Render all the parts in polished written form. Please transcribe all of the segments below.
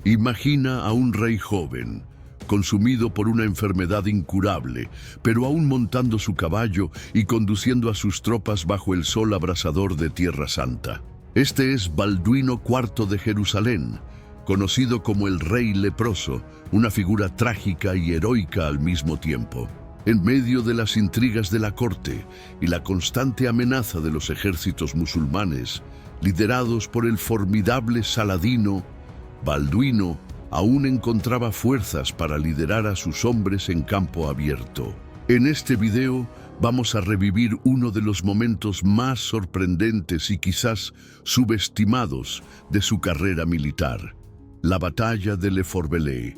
Imagina a un rey joven, consumido por una enfermedad incurable, pero aún montando su caballo y conduciendo a sus tropas bajo el sol abrasador de Tierra Santa. Este es Balduino IV de Jerusalén, conocido como el Rey Leproso, una figura trágica y heroica al mismo tiempo. En medio de las intrigas de la corte y la constante amenaza de los ejércitos musulmanes, liderados por el formidable Saladino, Balduino aún encontraba fuerzas para liderar a sus hombres en campo abierto. En este video vamos a revivir uno de los momentos más sorprendentes y quizás subestimados de su carrera militar, la batalla de Le Fourbelet,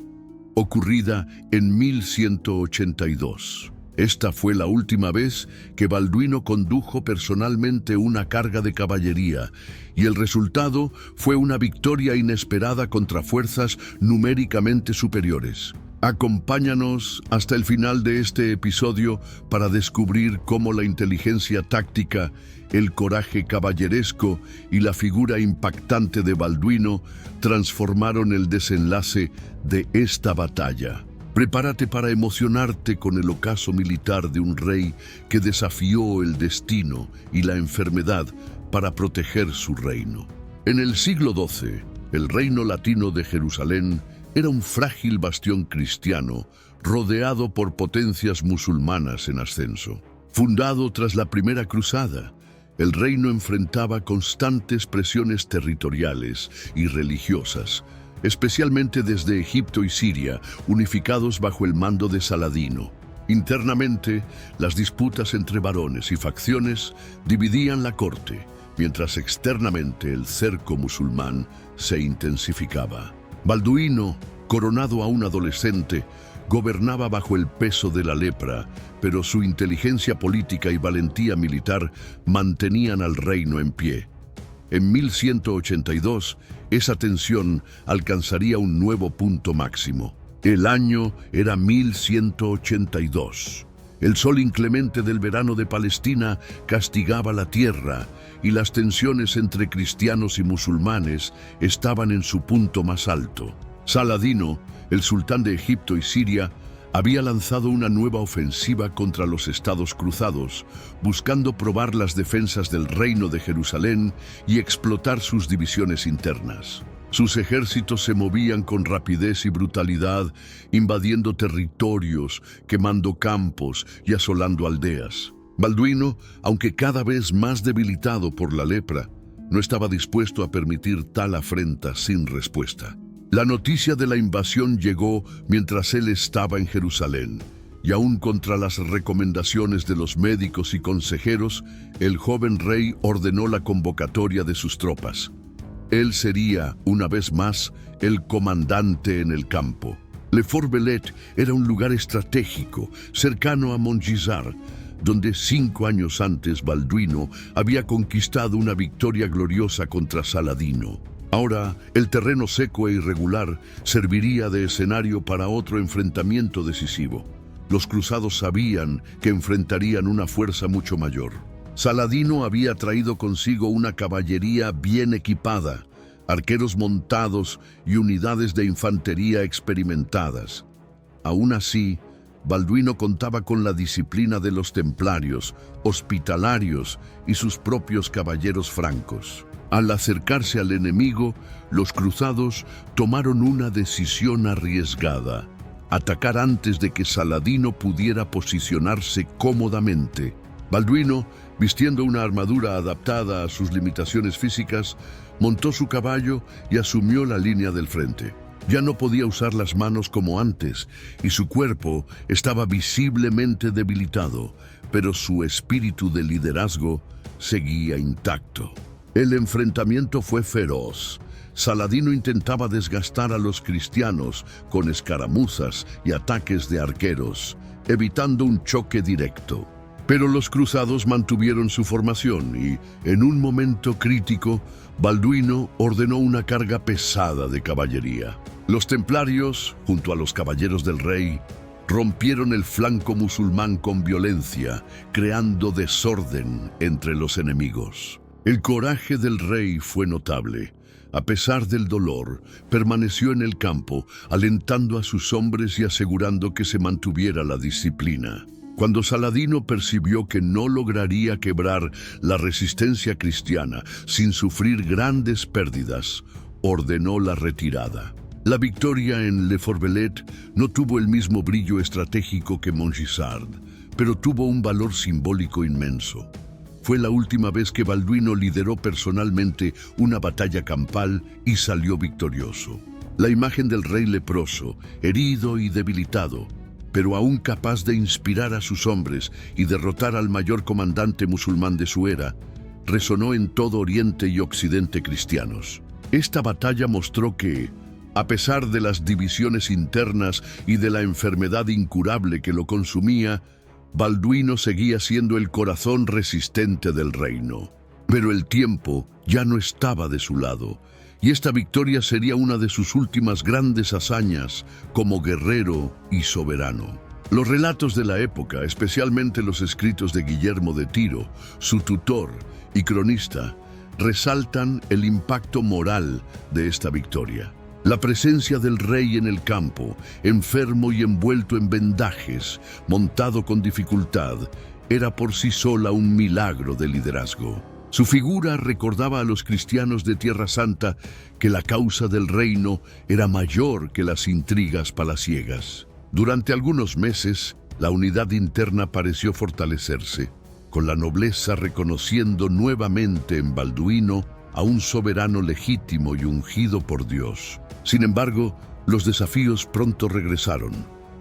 ocurrida en 1182. Esta fue la última vez que Balduino condujo personalmente una carga de caballería, y el resultado fue una victoria inesperada contra fuerzas numéricamente superiores. Acompáñanos hasta el final de este episodio para descubrir cómo la inteligencia táctica, el coraje caballeresco y la figura impactante de Balduino transformaron el desenlace de esta batalla. Prepárate para emocionarte con el ocaso militar de un rey que desafió el destino y la enfermedad para proteger su reino. En el siglo XII, el reino latino de Jerusalén era un frágil bastión cristiano rodeado por potencias musulmanas en ascenso. Fundado tras la Primera Cruzada, el reino enfrentaba constantes presiones territoriales y religiosas, especialmente desde Egipto y Siria, unificados bajo el mando de Saladino. Internamente, las disputas entre varones y facciones dividían la corte, mientras externamente el cerco musulmán se intensificaba. Balduino, coronado aún adolescente, gobernaba bajo el peso de la lepra, pero su inteligencia política y valentía militar mantenían al reino en pie. En 1182, esa tensión alcanzaría un nuevo punto máximo. El año era 1182. El sol inclemente del verano de Palestina castigaba la tierra y las tensiones entre cristianos y musulmanes estaban en su punto más alto. Saladino, el sultán de Egipto y Siria, había lanzado una nueva ofensiva contra los estados cruzados, buscando probar las defensas del reino de Jerusalén y explotar sus divisiones internas. Sus ejércitos se movían con rapidez y brutalidad, invadiendo territorios, quemando campos y asolando aldeas. Balduino, aunque cada vez más debilitado por la lepra, no estaba dispuesto a permitir tal afrenta sin respuesta. La noticia de la invasión llegó mientras él estaba en Jerusalén, y aún contra las recomendaciones de los médicos y consejeros, el joven rey ordenó la convocatoria de sus tropas. Él sería, una vez más, el comandante en el campo. Le Fourbelet era un lugar estratégico, cercano a Montgisard, donde 5 años antes Balduino había conquistado una victoria gloriosa contra Saladino. Ahora, el terreno seco e irregular serviría de escenario para otro enfrentamiento decisivo. Los cruzados sabían que enfrentarían una fuerza mucho mayor. Saladino había traído consigo una caballería bien equipada, arqueros montados y unidades de infantería experimentadas. Aún así, Balduino contaba con la disciplina de los templarios, hospitalarios y sus propios caballeros francos. Al acercarse al enemigo, los cruzados tomaron una decisión arriesgada: atacar antes de que Saladino pudiera posicionarse cómodamente. Balduino, vistiendo una armadura adaptada a sus limitaciones físicas, montó su caballo y asumió la línea del frente. Ya no podía usar las manos como antes, y su cuerpo estaba visiblemente debilitado, pero su espíritu de liderazgo seguía intacto. El enfrentamiento fue feroz. Saladino intentaba desgastar a los cristianos con escaramuzas y ataques de arqueros, evitando un choque directo. Pero los cruzados mantuvieron su formación y, en un momento crítico, Balduino ordenó una carga pesada de caballería. Los templarios, junto a los caballeros del rey, rompieron el flanco musulmán con violencia, creando desorden entre los enemigos. El coraje del rey fue notable. A pesar del dolor, permaneció en el campo, alentando a sus hombres y asegurando que se mantuviera la disciplina. Cuando Saladino percibió que no lograría quebrar la resistencia cristiana sin sufrir grandes pérdidas, ordenó la retirada. La victoria en Le Forbelet no tuvo el mismo brillo estratégico que Montgisard, pero tuvo un valor simbólico inmenso. Fue la última vez que Balduino lideró personalmente una batalla campal y salió victorioso. La imagen del rey leproso, herido y debilitado, pero aún capaz de inspirar a sus hombres y derrotar al mayor comandante musulmán de su era, resonó en todo Oriente y Occidente cristianos. Esta batalla mostró que, a pesar de las divisiones internas y de la enfermedad incurable que lo consumía, Balduino seguía siendo el corazón resistente del reino. Pero el tiempo ya no estaba de su lado, y esta victoria sería una de sus últimas grandes hazañas como guerrero y soberano. Los relatos de la época, especialmente los escritos de Guillermo de Tiro, su tutor y cronista, resaltan el impacto moral de esta victoria. La presencia del rey en el campo, enfermo y envuelto en vendajes, montado con dificultad, era por sí sola un milagro de liderazgo. Su figura recordaba a los cristianos de Tierra Santa que la causa del reino era mayor que las intrigas palaciegas. Durante algunos meses, la unidad interna pareció fortalecerse, con la nobleza reconociendo nuevamente en Balduino a un soberano legítimo y ungido por Dios. Sin embargo, los desafíos pronto regresaron.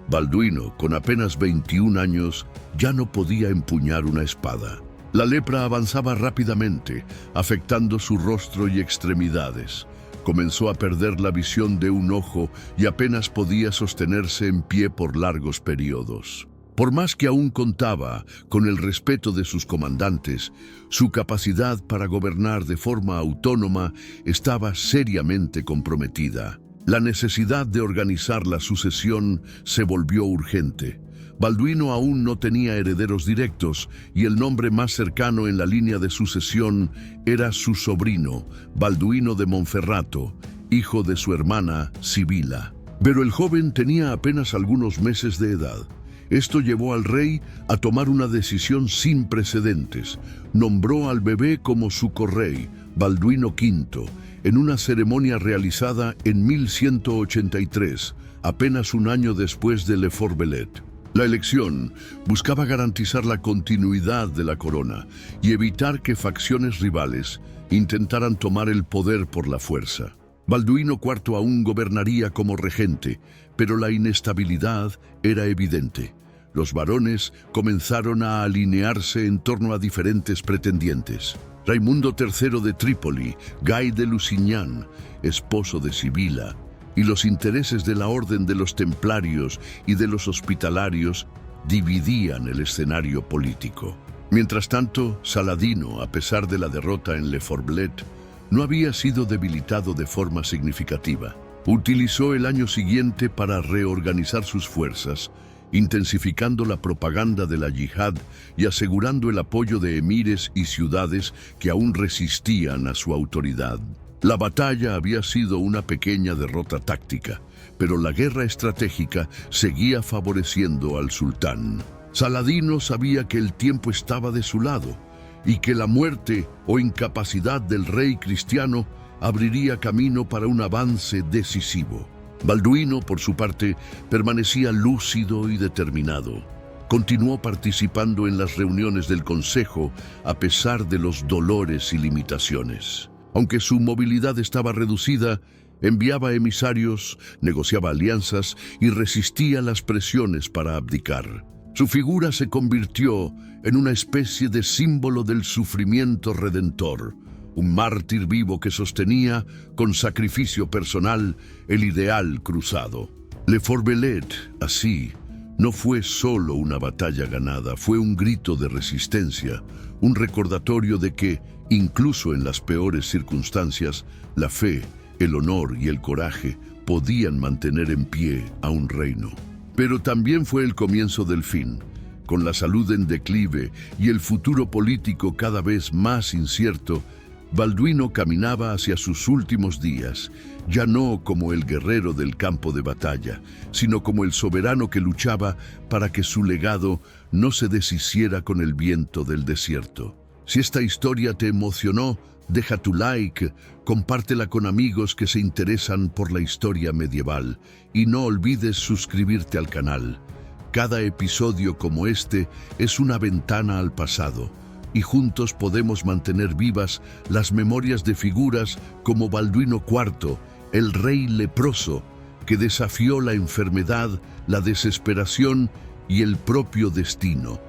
Balduino, con apenas 21 años, ya no podía empuñar una espada. La lepra avanzaba rápidamente, afectando su rostro y extremidades. Comenzó a perder la visión de un ojo y apenas podía sostenerse en pie por largos periodos. Por más que aún contaba con el respeto de sus comandantes, su capacidad para gobernar de forma autónoma estaba seriamente comprometida. La necesidad de organizar la sucesión se volvió urgente. Balduino aún no tenía herederos directos y el nombre más cercano en la línea de sucesión era su sobrino, Balduino de Monferrato, hijo de su hermana Sibila. Pero el joven tenía apenas algunos meses de edad. Esto llevó al rey a tomar una decisión sin precedentes. Nombró al bebé como su correy, Balduino V, en una ceremonia realizada en 1183, apenas un año después de Le Forbelet. La elección buscaba garantizar la continuidad de la corona y evitar que facciones rivales intentaran tomar el poder por la fuerza. Balduino IV aún gobernaría como regente, pero la inestabilidad era evidente. Los varones comenzaron a alinearse en torno a diferentes pretendientes. Raimundo III de Trípoli, Guy de Lusignan, esposo de Sibila, y los intereses de la Orden de los Templarios y de los Hospitalarios dividían el escenario político. Mientras tanto, Saladino, a pesar de la derrota en Le Forbelet, no había sido debilitado de forma significativa. Utilizó el año siguiente para reorganizar sus fuerzas, intensificando la propaganda de la yihad y asegurando el apoyo de emires y ciudades que aún resistían a su autoridad. La batalla había sido una pequeña derrota táctica, pero la guerra estratégica seguía favoreciendo al sultán. Saladino sabía que el tiempo estaba de su lado y que la muerte o incapacidad del rey cristiano abriría camino para un avance decisivo. Balduino, por su parte, permanecía lúcido y determinado. Continuó participando en las reuniones del consejo a pesar de los dolores y limitaciones. Aunque su movilidad estaba reducida, enviaba emisarios, negociaba alianzas y resistía las presiones para abdicar. Su figura se convirtió en una especie de símbolo del sufrimiento redentor, un mártir vivo que sostenía, con sacrificio personal, el ideal cruzado. Le Forbelet, así, no fue solo una batalla ganada, fue un grito de resistencia, un recordatorio de que, incluso en las peores circunstancias, la fe, el honor y el coraje podían mantener en pie a un reino. Pero también fue el comienzo del fin. Con la salud en declive y el futuro político cada vez más incierto, Balduino caminaba hacia sus últimos días, ya no como el guerrero del campo de batalla, sino como el soberano que luchaba para que su legado no se deshiciera con el viento del desierto. Si esta historia te emocionó, deja tu like, compártela con amigos que se interesan por la historia medieval y no olvides suscribirte al canal. Cada episodio como este es una ventana al pasado, y juntos podemos mantener vivas las memorias de figuras como Balduino IV, el rey leproso, que desafió la enfermedad, la desesperación y el propio destino.